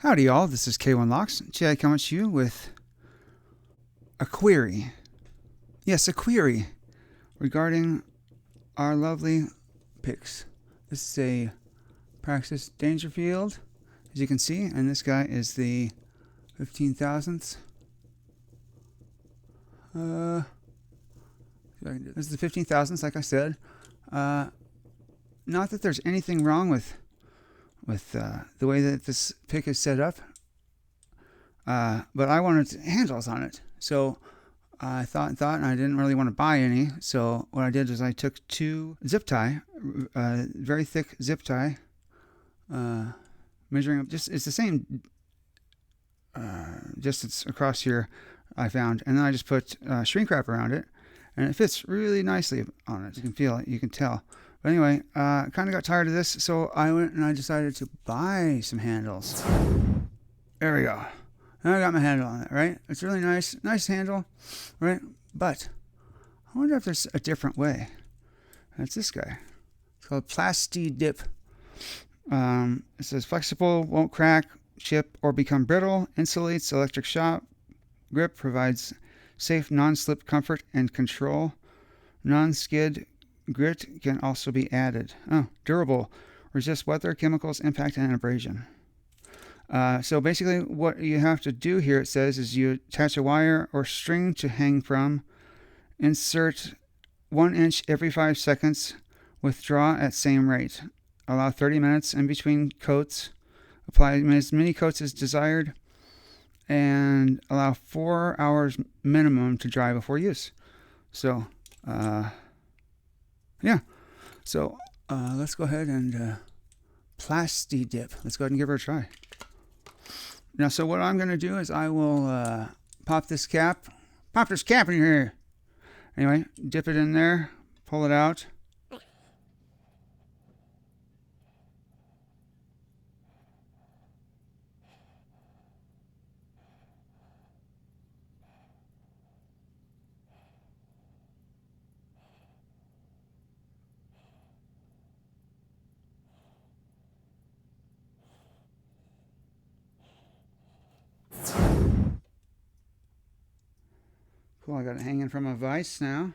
Howdy y'all, this is K1 Locks. Today I come at you with a query. Yes, a query regarding our lovely picks. This is a Praxis Dangerfield, as you can see, and this guy is the 15 thousandths. This is the 15 thousandths, like I said. Not that there's anything wrong with the way that this pick is set up, but I wanted handles on it. So I thought, and I didn't really want to buy any. So what I did is I took two zip tie, very thick zip tie, measuring up. It's the same distance across here I found, and then I just put shrink wrap around it, and it fits really nicely on it. You can feel it, you can tell. But anyway, kind of got tired of this, so I went and I decided to buy some handles. There we go. Now I got my handle on it, right? It's really nice handle, right? But I wonder if there's a different way. That's this guy. It's called Plasti Dip. It says flexible, won't crack, chip, or become brittle, insulates electric shock grip, provides safe non-slip comfort and control, non-skid grit can also be added. Oh, durable, resists weather, chemicals, impact, and abrasion. So basically what you have to do here, it says, is you attach a wire or string to hang from, insert 1 inch every 5 seconds, withdraw at same rate, allow 30 minutes in between coats, apply as many coats as desired, and allow 4 hours minimum to dry before use. So, yeah. So, let's go ahead and Plasti Dip. Let's go ahead and give her a try. Now, so what I'm going to do is I will pop this cap. Pop this cap in here. Anyway, dip it in there. Pull it out. Cool, I got it hanging from a vise now.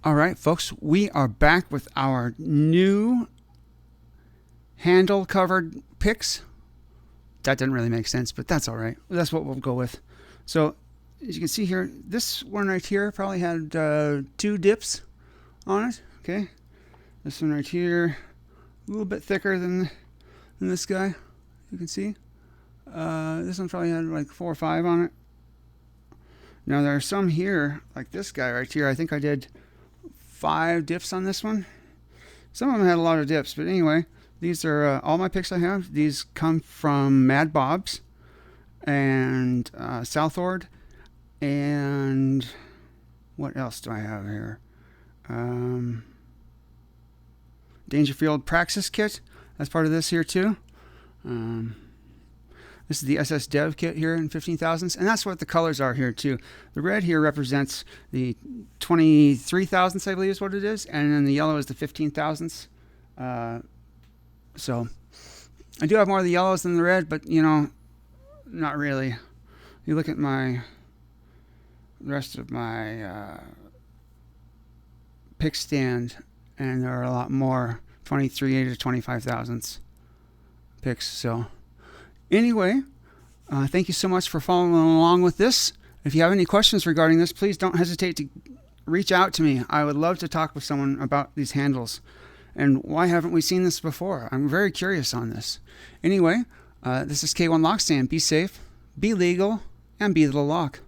All right, folks, we are back with our new handle-covered picks. That didn't really make sense, but that's all right. That's what we'll go with. So, as you can see here, this one right here probably had 2 dips on it. Okay, this one right here, a little bit thicker than this guy. You can see. This one probably had like 4 or 5 on it. Now there are some here, like this guy right here. I think I did 5 dips on this one. Some of them had a lot of dips, but anyway, these are all my picks I have. These come from Mad Bob's and Southord, and what else do I have here? Dangerfield Praxis kit. That's part of this here too. This is the SS Dev kit here in 15 thousandths, and that's what the colors are here too. The red here represents the 23 thousandths, I believe is what it is, and then the yellow is the 15 thousandths. So I do have more of the yellows than the red, but you know, not really. You look at the rest of my pick stand, and there are a lot more 23 to 25 thousandths picks. So anyway, thank you so much for following along with this. If you have any questions regarding this, please don't hesitate to reach out to me. I would love to talk with someone about these handles. And why haven't we seen this before? I'm very curious on this. Anyway, This is K1 Lock saying be safe, be legal, and be the lock.